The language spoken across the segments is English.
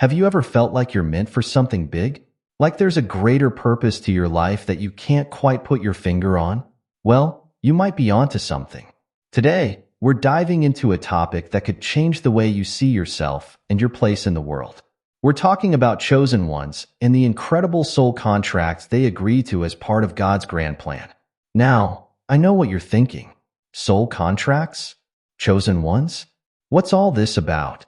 Have you ever felt like you're meant for something big? Like there's a greater purpose to your life that you can't quite put your finger on? Well, you might be onto something. Today, we're diving into a topic that could change the way you see yourself and your place in the world. We're talking about chosen ones and the incredible soul contracts they agree to as part of God's grand plan. Now, I know what you're thinking. Soul contracts? Chosen ones? What's all this about?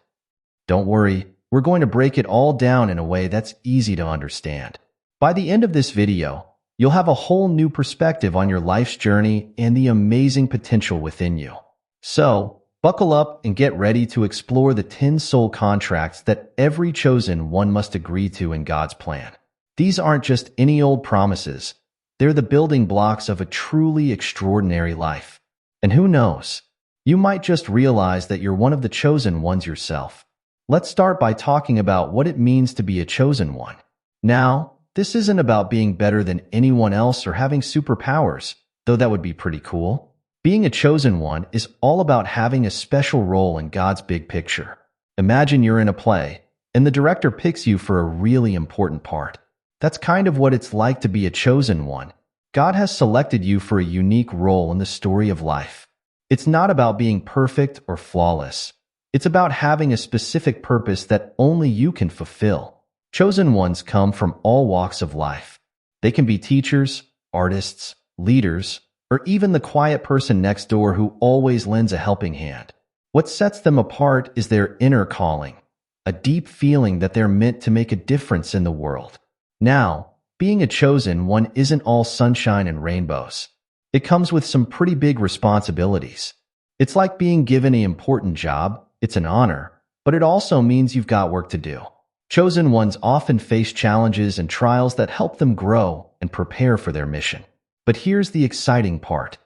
Don't worry, we're going to break it all down in a way that's easy to understand. By the end of this video, you'll have a whole new perspective on your life's journey and the amazing potential within you. So, buckle up and get ready to explore the 10 soul contracts that every chosen one must agree to in God's plan. These aren't just any old promises. They're the building blocks of a truly extraordinary life. And who knows? You might just realize that you're one of the chosen ones yourself. Let's start by talking about what it means to be a chosen one. Now, this isn't about being better than anyone else or having superpowers, though that would be pretty cool. Being a chosen one is all about having a special role in God's big picture. Imagine you're in a play, and the director picks you for a really important part. That's kind of what it's like to be a chosen one. God has selected you for a unique role in the story of life. It's not about being perfect or flawless. It's about having a specific purpose that only you can fulfill. Chosen ones come from all walks of life. They can be teachers, artists, leaders, or even the quiet person next door who always lends a helping hand. What sets them apart is their inner calling, a deep feeling that they're meant to make a difference in the world. Now, being a chosen one isn't all sunshine and rainbows. It comes with some pretty big responsibilities. It's like being given an important job. It's an honor, but it also means you've got work to do. Chosen ones often face challenges and trials that help them grow and prepare for their mission. But here's the exciting part.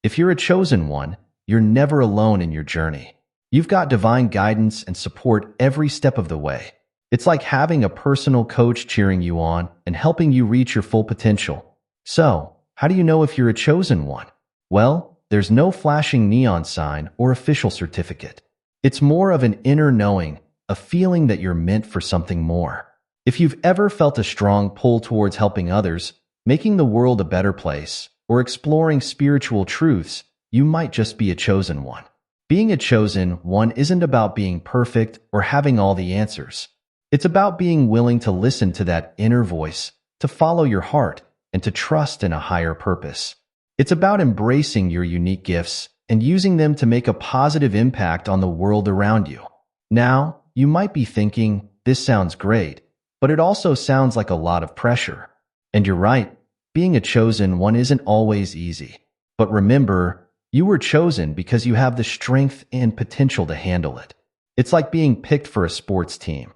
If you're a chosen one, you're never alone in your journey. You've got divine guidance and support every step of the way. It's like having a personal coach cheering you on and helping you reach your full potential. So, how do you know if you're a chosen one? Well, there's no flashing neon sign or official certificate. It's more of an inner knowing, a feeling that you're meant for something more. If you've ever felt a strong pull towards helping others, making the world a better place, or exploring spiritual truths, you might just be a chosen one. Being a chosen one isn't about being perfect or having all the answers. It's about being willing to listen to that inner voice, to follow your heart, and to trust in a higher purpose. It's about embracing your unique gifts and using them to make a positive impact on the world around you. Now, you might be thinking, this sounds great, but it also sounds like a lot of pressure. And you're right, being a chosen one isn't always easy. But remember, you were chosen because you have the strength and potential to handle it. It's like being picked for a sports team.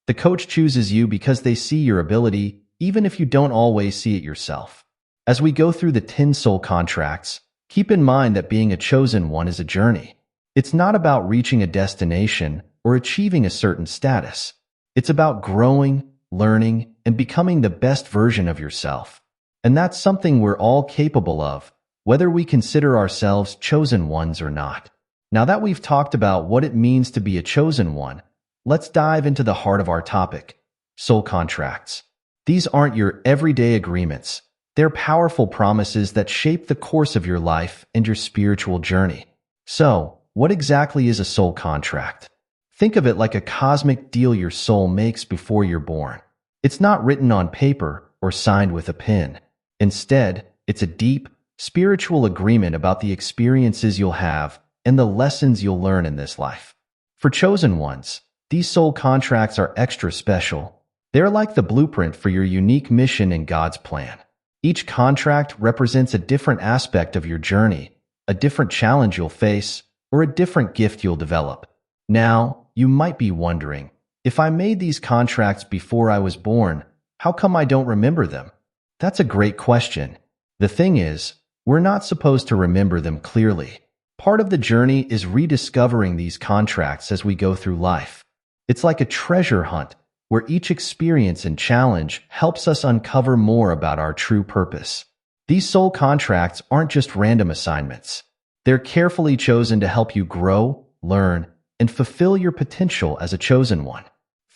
The coach chooses you because they see your ability, even if you don't always see it yourself. As we go through the 10 soul contracts, keep in mind that being a chosen one is a journey. It's not about reaching a destination or achieving a certain status. It's about growing, learning, and becoming the best version of yourself. And that's something we're all capable of, whether we consider ourselves chosen ones or not. Now that we've talked about what it means to be a chosen one, let's dive into the heart of our topic, soul contracts. These aren't your everyday agreements. They're powerful promises that shape the course of your life and your spiritual journey. So, what exactly is a soul contract? Think of it like a cosmic deal your soul makes before you're born. It's not written on paper or signed with a pen. Instead, it's a deep, spiritual agreement about the experiences you'll have and the lessons you'll learn in this life. For chosen ones, these soul contracts are extra special. They're like the blueprint for your unique mission in God's plan. Each contract represents a different aspect of your journey, a different challenge you'll face, or a different gift you'll develop. Now, you might be wondering, if I made these contracts before I was born, how come I don't remember them? That's a great question. The thing is, we're not supposed to remember them clearly. Part of the journey is rediscovering these contracts as we go through life. It's like a treasure hunt, where each experience and challenge helps us uncover more about our true purpose. These soul contracts aren't just random assignments. They're carefully chosen to help you grow, learn, and fulfill your potential as a chosen one.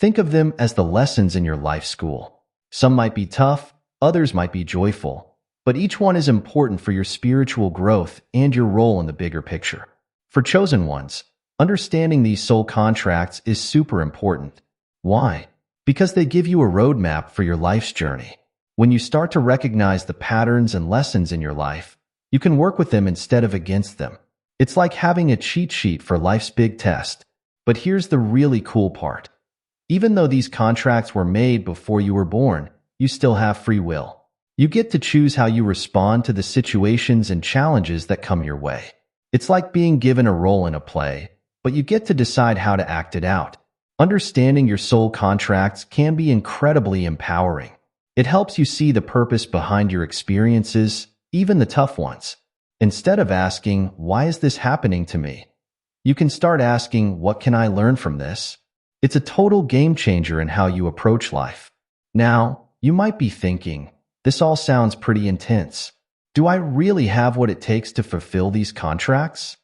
Think of them as the lessons in your life school. Some might be tough, others might be joyful, but each one is important for your spiritual growth and your role in the bigger picture. For chosen ones, understanding these soul contracts is super important. Why? Because they give you a roadmap for your life's journey. When you start to recognize the patterns and lessons in your life, you can work with them instead of against them. It's like having a cheat sheet for life's big test. But here's the really cool part. Even though these contracts were made before you were born, you still have free will. You get to choose how you respond to the situations and challenges that come your way. It's like being given a role in a play, but you get to decide how to act it out. Understanding your soul contracts can be incredibly empowering. It helps you see the purpose behind your experiences, even the tough ones. Instead of asking, "Why is this happening to me?" you can start asking, "What can I learn from this?" It's a total game changer in how you approach life. Now, you might be thinking, this all sounds pretty intense. Do I really have what it takes to fulfill these contracts?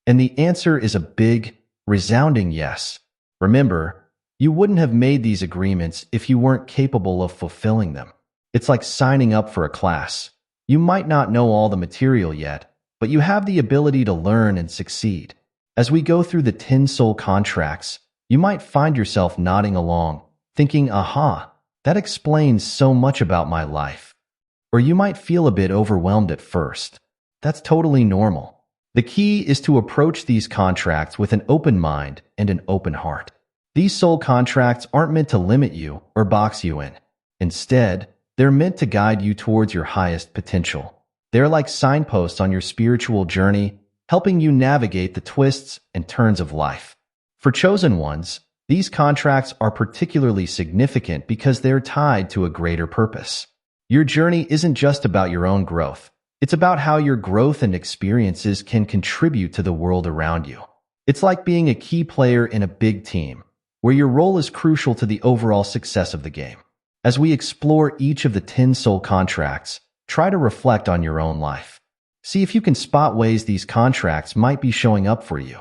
And the answer is a big, resounding yes. Remember, you wouldn't have made these agreements if you weren't capable of fulfilling them. It's like signing up for a class. You might not know all the material yet, but you have the ability to learn and succeed. As we go through the 10 soul contracts, you might find yourself nodding along, thinking, aha, that explains so much about my life. Or you might feel a bit overwhelmed at first. That's totally normal. The key is to approach these contracts with an open mind and an open heart. These soul contracts aren't meant to limit you or box you in. Instead, they're meant to guide you towards your highest potential. They're like signposts on your spiritual journey, helping you navigate the twists and turns of life. For chosen ones, these contracts are particularly significant because they're tied to a greater purpose. Your journey isn't just about your own growth. It's about how your growth and experiences can contribute to the world around you. It's like being a key player in a big team, where your role is crucial to the overall success of the game. As we explore each of the 10 soul contracts, try to reflect on your own life. See if you can spot ways these contracts might be showing up for you.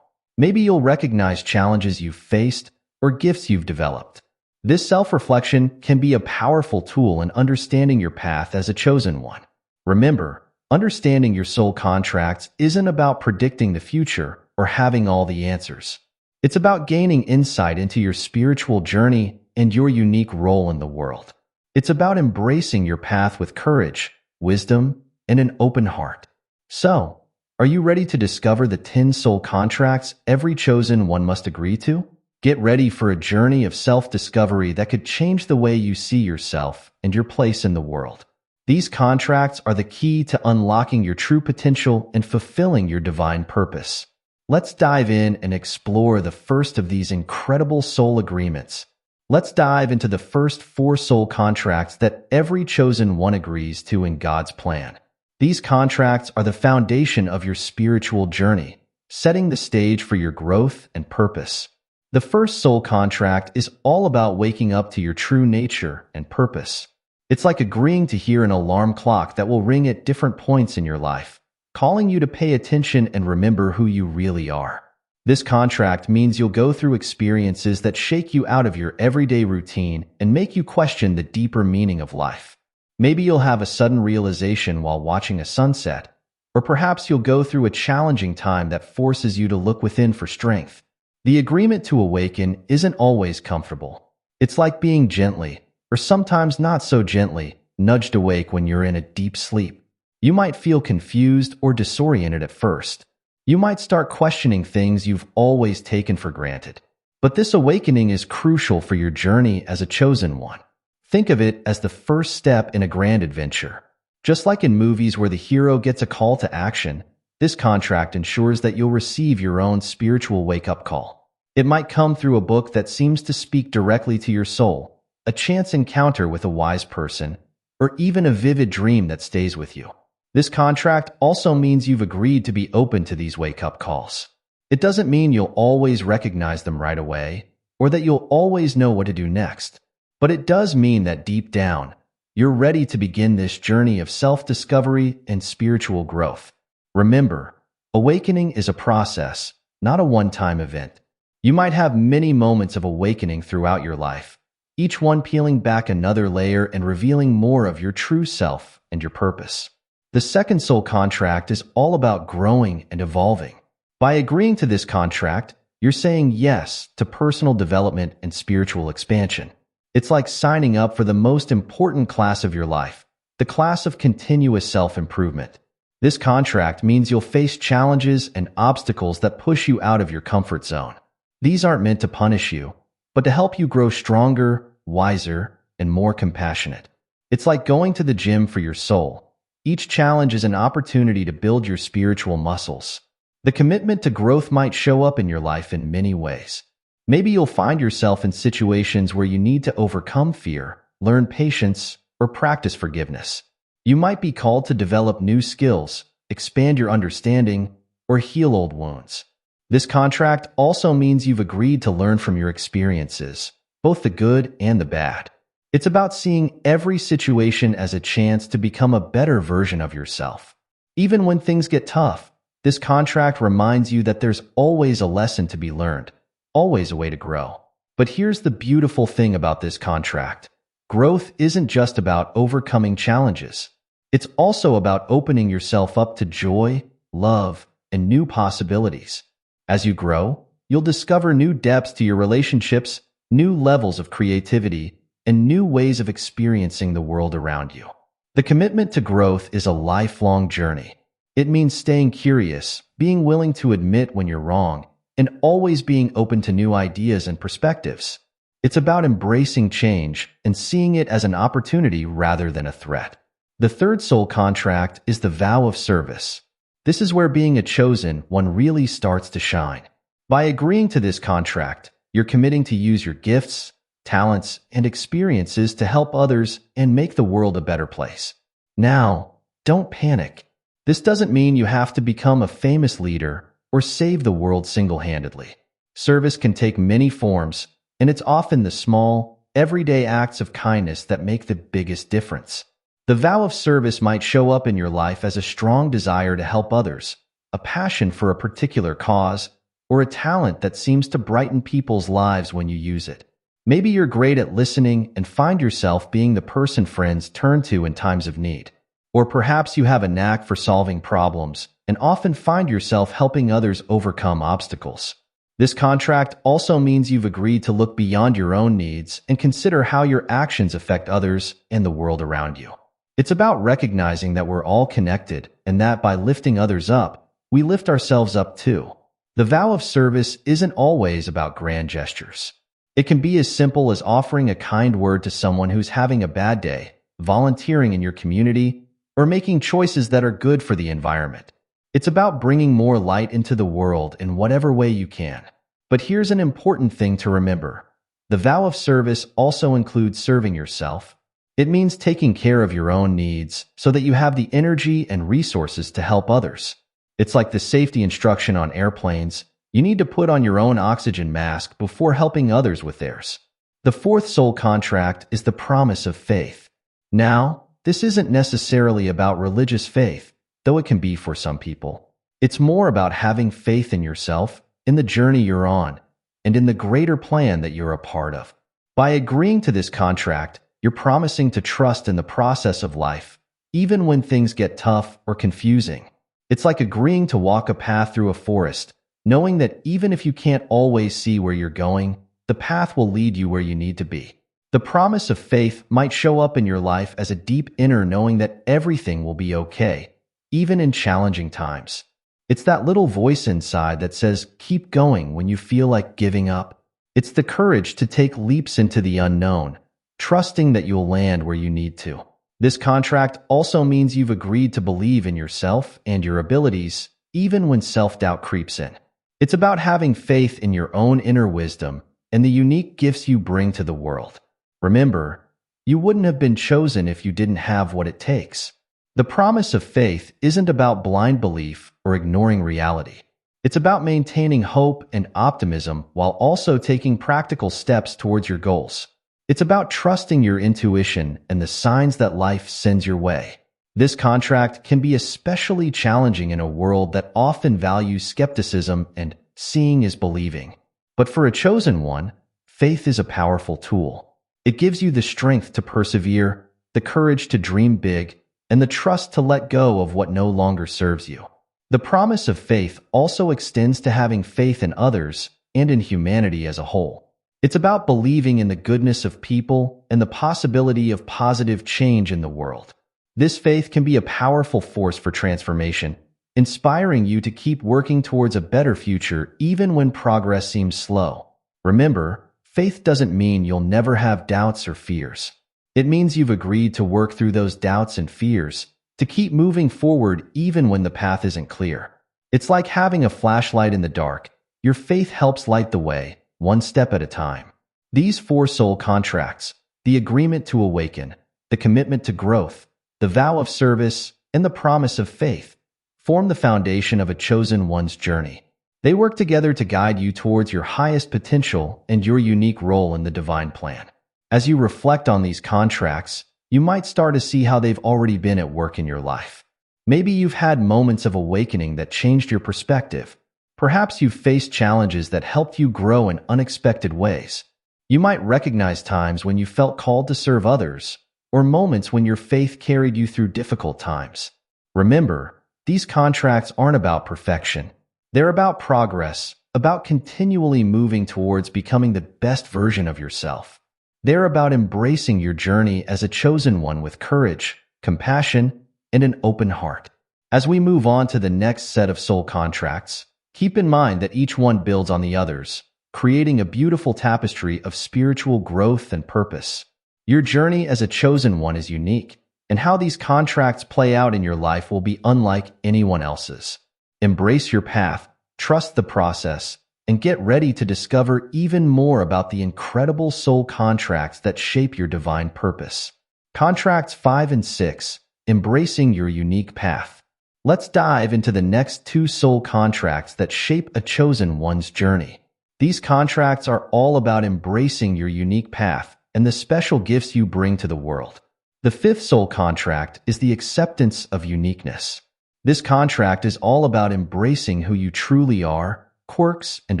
Maybe you'll recognize challenges you've faced or gifts you've developed. This self-reflection can be a powerful tool in understanding your path as a chosen one. Remember, understanding your soul contracts isn't about predicting the future or having all the answers. It's about gaining insight into your spiritual journey and your unique role in the world. It's about embracing your path with courage, wisdom, and an open heart. So, are you ready to discover the 10 soul contracts every chosen one must agree to? Get ready for a journey of self-discovery that could change the way you see yourself and your place in the world. These contracts are the key to unlocking your true potential and fulfilling your divine purpose. Let's dive in and explore the first of these incredible soul agreements. Let's dive into the first 4 soul contracts that every chosen one agrees to in God's plan. These contracts are the foundation of your spiritual journey, setting the stage for your growth and purpose. The first soul contract is all about waking up to your true nature and purpose. It's like agreeing to hear an alarm clock that will ring at different points in your life, calling you to pay attention and remember who you really are. This contract means you'll go through experiences that shake you out of your everyday routine and make you question the deeper meaning of life. Maybe you'll have a sudden realization while watching a sunset, or perhaps you'll go through a challenging time that forces you to look within for strength. The agreement to awaken isn't always comfortable. It's like being gently, or sometimes not so gently, nudged awake when you're in a deep sleep. You might feel confused or disoriented at first. You might start questioning things you've always taken for granted. But this awakening is crucial for your journey as a chosen one. Think of it as the first step in a grand adventure. Just like in movies where the hero gets a call to action, this contract ensures that you'll receive your own spiritual wake-up call. It might come through a book that seems to speak directly to your soul, a chance encounter with a wise person, or even a vivid dream that stays with you. This contract also means you've agreed to be open to these wake-up calls. It doesn't mean you'll always recognize them right away, or that you'll always know what to do next. But it does mean that deep down, you're ready to begin this journey of self-discovery and spiritual growth. Remember, awakening is a process, not a one-time event. You might have many moments of awakening throughout your life, each one peeling back another layer and revealing more of your true self and your purpose. The second soul contract is all about growing and evolving. By agreeing to this contract, you're saying yes to personal development and spiritual expansion. It's like signing up for the most important class of your life, the class of continuous self-improvement. This contract means you'll face challenges and obstacles that push you out of your comfort zone. These aren't meant to punish you, but to help you grow stronger, wiser, and more compassionate. It's like going to the gym for your soul. Each challenge is an opportunity to build your spiritual muscles. The commitment to growth might show up in your life in many ways. Maybe you'll find yourself in situations where you need to overcome fear, learn patience, or practice forgiveness. You might be called to develop new skills, expand your understanding, or heal old wounds. This contract also means you've agreed to learn from your experiences, both the good and the bad. It's about seeing every situation as a chance to become a better version of yourself. Even when things get tough, this contract reminds you that there's always a lesson to be learned, always a way to grow. But here's the beautiful thing about this contract. Growth isn't just about overcoming challenges. It's also about opening yourself up to joy, love, and new possibilities. As you grow, you'll discover new depths to your relationships, new levels of creativity, and new ways of experiencing the world around you. The commitment to growth is a lifelong journey. It means staying curious, being willing to admit when you're wrong, and always being open to new ideas and perspectives. It's about embracing change and seeing it as an opportunity rather than a threat. The third soul contract is the vow of service. This is where being a chosen one really starts to shine. By agreeing to this contract, you're committing to use your gifts, talents, and experiences to help others and make the world a better place. Now, don't panic. This doesn't mean you have to become a famous leader or save the world single-handedly. Service can take many forms, and it's often the small, everyday acts of kindness that make the biggest difference. The vow of service might show up in your life as a strong desire to help others, a passion for a particular cause, or a talent that seems to brighten people's lives when you use it. Maybe you're great at listening and find yourself being the person friends turn to in times of need. Or perhaps you have a knack for solving problems and often find yourself helping others overcome obstacles. This contract also means you've agreed to look beyond your own needs and consider how your actions affect others and the world around you. It's about recognizing that we're all connected and that by lifting others up, we lift ourselves up too. The vow of service isn't always about grand gestures. It can be as simple as offering a kind word to someone who's having a bad day, volunteering in your community, or making choices that are good for the environment. It's about bringing more light into the world in whatever way you can. But here's an important thing to remember. The vow of service also includes serving yourself. It means taking care of your own needs so that you have the energy and resources to help others. It's like the safety instruction on airplanes. You need to put on your own oxygen mask before helping others with theirs. The fourth soul contract is the promise of faith. Now, this isn't necessarily about religious faith, though it can be for some people. It's more about having faith in yourself, in the journey you're on, and in the greater plan that you're a part of. By agreeing to this contract, you're promising to trust in the process of life, even when things get tough or confusing. It's like agreeing to walk a path through a forest, knowing that even if you can't always see where you're going, the path will lead you where you need to be. The promise of faith might show up in your life as a deep inner knowing that everything will be okay, even in challenging times. It's that little voice inside that says, keep going when you feel like giving up. It's the courage to take leaps into the unknown, trusting that you'll land where you need to. This contract also means you've agreed to believe in yourself and your abilities, even when self-doubt creeps in. It's about having faith in your own inner wisdom and the unique gifts you bring to the world. Remember, you wouldn't have been chosen if you didn't have what it takes. The promise of faith isn't about blind belief or ignoring reality. It's about maintaining hope and optimism while also taking practical steps towards your goals. It's about trusting your intuition and the signs that life sends your way. This contract can be especially challenging in a world that often values skepticism and seeing is believing. But for a chosen one, faith is a powerful tool. It gives you the strength to persevere, the courage to dream big, and the trust to let go of what no longer serves you. The promise of faith also extends to having faith in others and in humanity as a whole. It's about believing in the goodness of people and the possibility of positive change in the world. This faith can be a powerful force for transformation, inspiring you to keep working towards a better future even when progress seems slow. Remember, faith doesn't mean you'll never have doubts or fears. It means you've agreed to work through those doubts and fears, to keep moving forward even when the path isn't clear. It's like having a flashlight in the dark. Your faith helps light the way, one step at a time. These four soul contracts, the agreement to awaken, the commitment to growth, the vow of service, and the promise of faith, form the foundation of a chosen one's journey. They work together to guide you towards your highest potential and your unique role in the divine plan. As you reflect on these contracts, you might start to see how they've already been at work in your life. Maybe you've had moments of awakening that changed your perspective. Perhaps you've faced challenges that helped you grow in unexpected ways. You might recognize times when you felt called to serve others, or moments when your faith carried you through difficult times. Remember, these contracts aren't about perfection. They're about progress, about continually moving towards becoming the best version of yourself. They're about embracing your journey as a chosen one with courage, compassion, and an open heart. As we move on to the next set of soul contracts, keep in mind that each one builds on the others, creating a beautiful tapestry of spiritual growth and purpose. Your journey as a chosen one is unique, and how these contracts play out in your life will be unlike anyone else's. Embrace your path, trust the process, and get ready to discover even more about the incredible soul contracts that shape your divine purpose. Contracts 5 and 6, embracing your unique path. Let's dive into the next two soul contracts that shape a chosen one's journey. These contracts are all about embracing your unique path and the special gifts you bring to the world. The fifth soul contract is the acceptance of uniqueness. This contract is all about embracing who you truly are, quirks and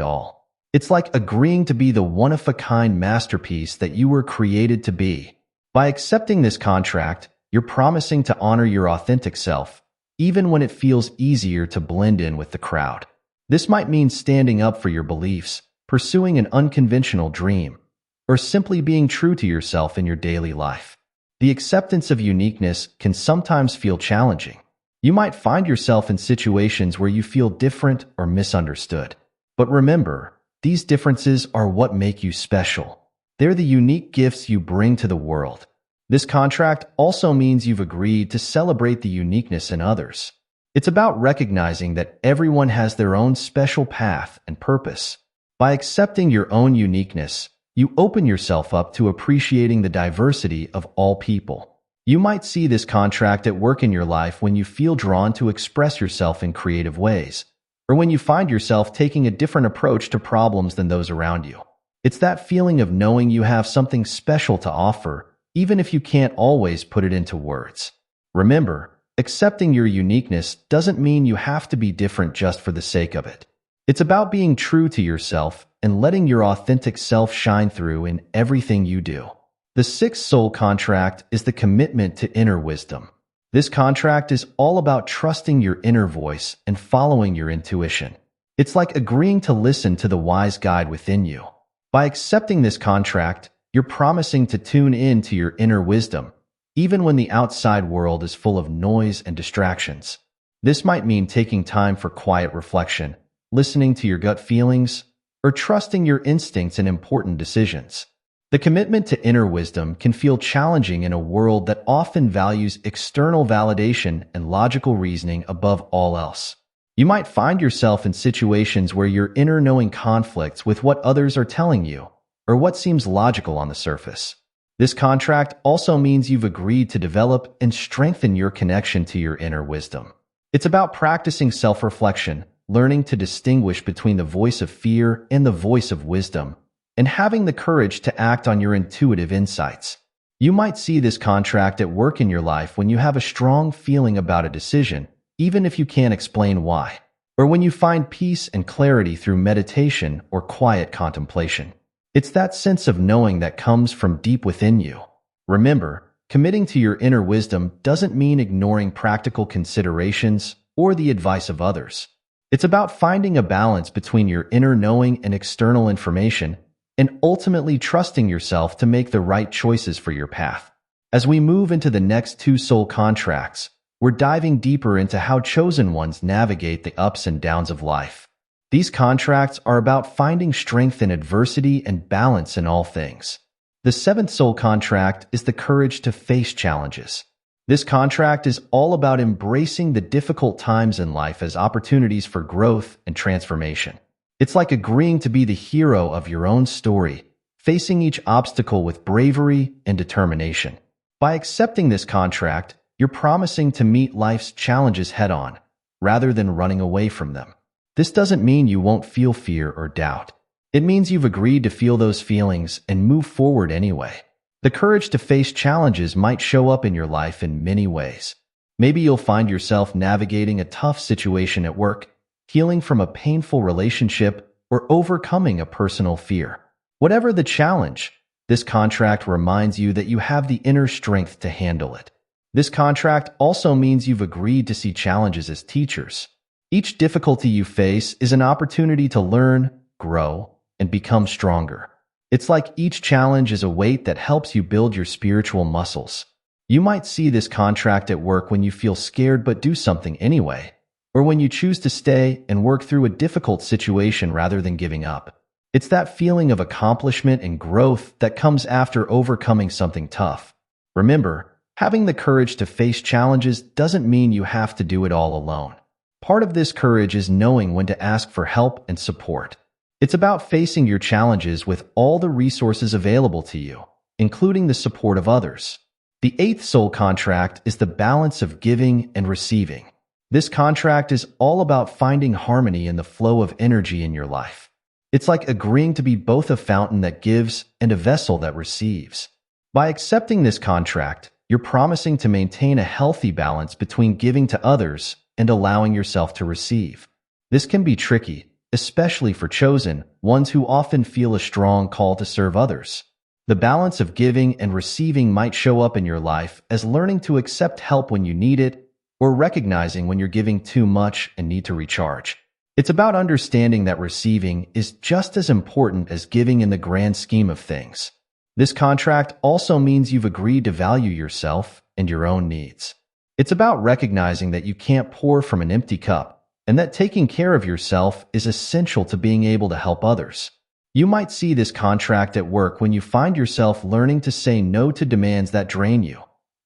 all. It's like agreeing to be the one-of-a-kind masterpiece that you were created to be. By accepting this contract, you're promising to honor your authentic self, even when it feels easier to blend in with the crowd. This might mean standing up for your beliefs, pursuing an unconventional dream, or simply being true to yourself in your daily life. The acceptance of uniqueness can sometimes feel challenging. You might find yourself in situations where you feel different or misunderstood. But remember, these differences are what make you special. They're the unique gifts you bring to the world. This contract also means you've agreed to celebrate the uniqueness in others. It's about recognizing that everyone has their own special path and purpose. By accepting your own uniqueness, you open yourself up to appreciating the diversity of all people. You might see this contract at work in your life when you feel drawn to express yourself in creative ways, or when you find yourself taking a different approach to problems than those around you. It's that feeling of knowing you have something special to offer, even if you can't always put it into words. Remember, accepting your uniqueness doesn't mean you have to be different just for the sake of it. It's about being true to yourself and letting your authentic self shine through in everything you do. The sixth soul contract is the commitment to inner wisdom. This contract is all about trusting your inner voice and following your intuition. It's like agreeing to listen to the wise guide within you. By accepting this contract, you're promising to tune in to your inner wisdom, even when the outside world is full of noise and distractions. This might mean taking time for quiet reflection, listening to your gut feelings, or trusting your instincts in important decisions. The commitment to inner wisdom can feel challenging in a world that often values external validation and logical reasoning above all else. You might find yourself in situations where your inner knowing conflicts with what others are telling you, or what seems logical on the surface. This contract also means you've agreed to develop and strengthen your connection to your inner wisdom. It's about practicing self-reflection, learning to distinguish between the voice of fear and the voice of wisdom, and having the courage to act on your intuitive insights. You might see this contract at work in your life when you have a strong feeling about a decision, even if you can't explain why. or when you find peace and clarity through meditation or quiet contemplation. It's that sense of knowing that comes from deep within you. Remember, committing to your inner wisdom doesn't mean ignoring practical considerations or the advice of others. It's about finding a balance between your inner knowing and external information, and ultimately trusting yourself to make the right choices for your path. As we move into the next two soul contracts, we're diving deeper into how chosen ones navigate the ups and downs of life. These contracts are about finding strength in adversity and balance in all things. The seventh soul contract is the courage to face challenges. This contract is all about embracing the difficult times in life as opportunities for growth and transformation. It's like agreeing to be the hero of your own story, facing each obstacle with bravery and determination. By accepting this contract, you're promising to meet life's challenges head-on, rather than running away from them. This doesn't mean you won't feel fear or doubt. It means you've agreed to feel those feelings and move forward anyway. The courage to face challenges might show up in your life in many ways. Maybe you'll find yourself navigating a tough situation at work, healing from a painful relationship, or overcoming a personal fear. Whatever the challenge, this contract reminds you that you have the inner strength to handle it. This contract also means you've agreed to see challenges as teachers. Each difficulty you face is an opportunity to learn, grow, and become stronger. It's like each challenge is a weight that helps you build your spiritual muscles. You might see this contract at work when you feel scared but do something anyway, or when you choose to stay and work through a difficult situation rather than giving up. It's that feeling of accomplishment and growth that comes after overcoming something tough. Remember, having the courage to face challenges doesn't mean you have to do it all alone. Part of this courage is knowing when to ask for help and support. It's about facing your challenges with all the resources available to you, including the support of others. The eighth soul contract is the balance of giving and receiving. This contract is all about finding harmony in the flow of energy in your life. It's like agreeing to be both a fountain that gives and a vessel that receives. By accepting this contract, you're promising to maintain a healthy balance between giving to others and allowing yourself to receive. This can be tricky, especially for chosen ones who often feel a strong call to serve others. The balance of giving and receiving might show up in your life as learning to accept help when you need it, or recognizing when you're giving too much and need to recharge. It's about understanding that receiving is just as important as giving in the grand scheme of things. This contract also means you've agreed to value yourself and your own needs. It's about recognizing that you can't pour from an empty cup, and that taking care of yourself is essential to being able to help others. You might see this contract at work when you find yourself learning to say no to demands that drain you,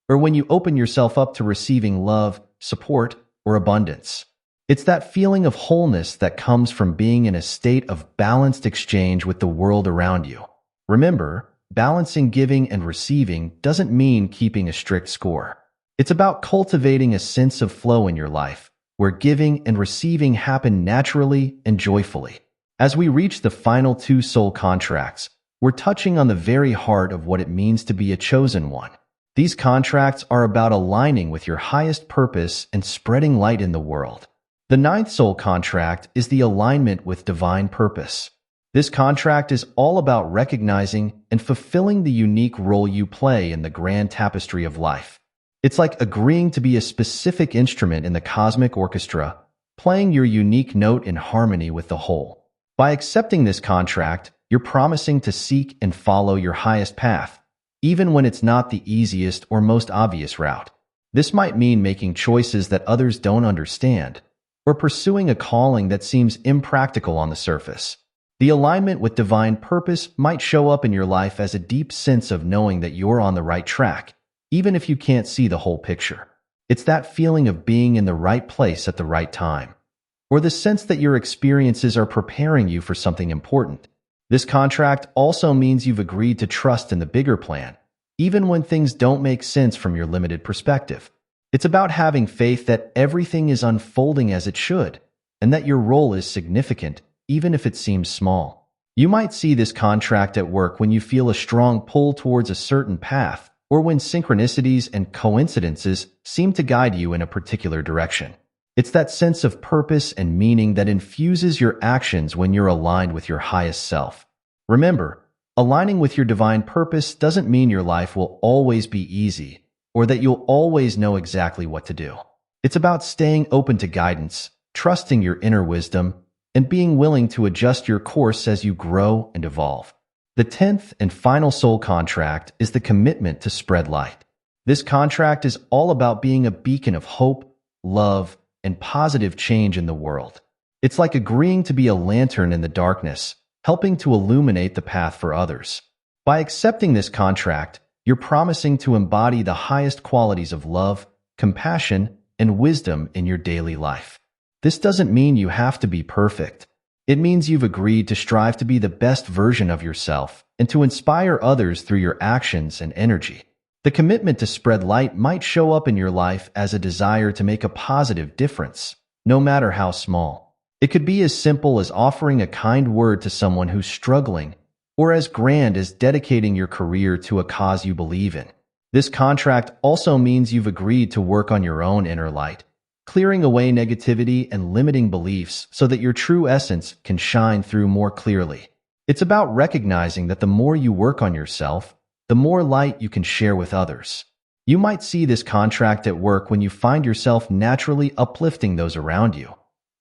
or when you open yourself up to receiving love, support, or abundance. It's that feeling of wholeness that comes from being in a state of balanced exchange with the world around you. Remember, balancing giving and receiving doesn't mean keeping a strict score. It's about cultivating a sense of flow in your life, where giving and receiving happen naturally and joyfully. As we reach the final two soul contracts, we're touching on the very heart of what it means to be a chosen one. These contracts are about aligning with your highest purpose and spreading light in the world. The ninth soul contract is the alignment with divine purpose. This contract is all about recognizing and fulfilling the unique role you play in the grand tapestry of life. It's like agreeing to be a specific instrument in the cosmic orchestra, playing your unique note in harmony with the whole. By accepting this contract, you're promising to seek and follow your highest path, even when it's not the easiest or most obvious route. This might mean making choices that others don't understand, or pursuing a calling that seems impractical on the surface. The alignment with divine purpose might show up in your life as a deep sense of knowing that you're on the right track, even if you can't see the whole picture. It's that feeling of being in the right place at the right time, or the sense that your experiences are preparing you for something important. This contract also means you've agreed to trust in the bigger plan, even when things don't make sense from your limited perspective. It's about having faith that everything is unfolding as it should, and that your role is significant, even if it seems small. You might see this contract at work when you feel a strong pull towards a certain path, or when synchronicities and coincidences seem to guide you in a particular direction. It's that sense of purpose and meaning that infuses your actions when you're aligned with your highest self. Remember, aligning with your divine purpose doesn't mean your life will always be easy or that you'll always know exactly what to do. It's about staying open to guidance, trusting your inner wisdom, and being willing to adjust your course as you grow and evolve. The 10th and final soul contract is the commitment to spread light. This contract is all about being a beacon of hope, love, and positive change in the world. It's like agreeing to be a lantern in the darkness, helping to illuminate the path for others. By accepting this contract, you're promising to embody the highest qualities of love, compassion, and wisdom in your daily life. This doesn't mean you have to be perfect. It means you've agreed to strive to be the best version of yourself and to inspire others through your actions and energy. The commitment to spread light might show up in your life as a desire to make a positive difference, no matter how small. It could be as simple as offering a kind word to someone who's struggling, or as grand as dedicating your career to a cause you believe in. This contract also means you've agreed to work on your own inner light, clearing away negativity and limiting beliefs so that your true essence can shine through more clearly. It's about recognizing that the more you work on yourself, the more light you can share with others. You might see this contract at work when you find yourself naturally uplifting those around you,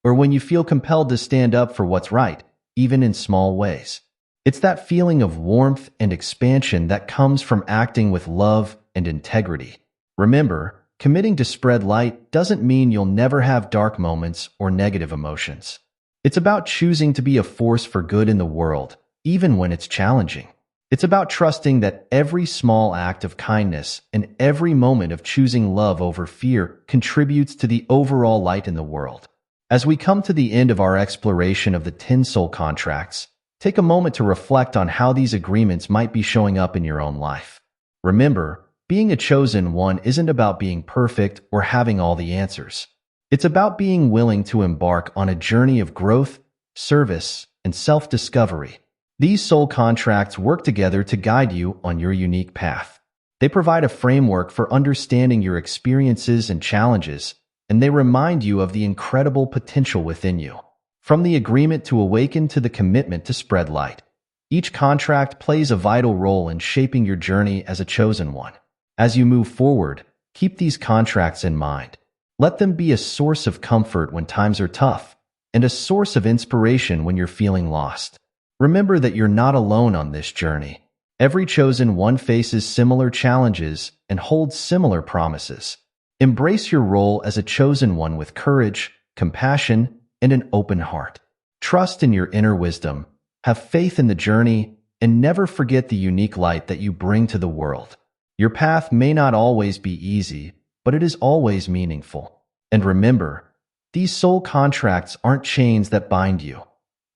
or when you feel compelled to stand up for what's right, even in small ways. It's that feeling of warmth and expansion that comes from acting with love and integrity. Remember, committing to spread light doesn't mean you'll never have dark moments or negative emotions. It's about choosing to be a force for good in the world, even when it's challenging. It's about trusting that every small act of kindness and every moment of choosing love over fear contributes to the overall light in the world. As we come to the end of our exploration of the 10 soul contracts, take a moment to reflect on how these agreements might be showing up in your own life. Remember, being a chosen one isn't about being perfect or having all the answers. It's about being willing to embark on a journey of growth, service, and self-discovery. These soul contracts work together to guide you on your unique path. They provide a framework for understanding your experiences and challenges, and they remind you of the incredible potential within you. From the agreement to awaken to the commitment to spread light, each contract plays a vital role in shaping your journey as a chosen one. As you move forward, keep these contracts in mind. Let them be a source of comfort when times are tough, and a source of inspiration when you're feeling lost. Remember that you're not alone on this journey. Every chosen one faces similar challenges and holds similar promises. Embrace your role as a chosen one with courage, compassion, and an open heart. Trust in your inner wisdom, have faith in the journey, and never forget the unique light that you bring to the world. Your path may not always be easy, but it is always meaningful. And remember, these soul contracts aren't chains that bind you.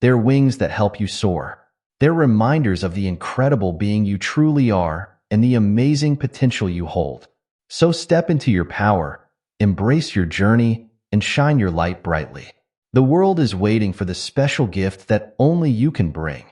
They're wings that help you soar. They're reminders of the incredible being you truly are and the amazing potential you hold. So step into your power, embrace your journey, and shine your light brightly. The world is waiting for the special gift that only you can bring.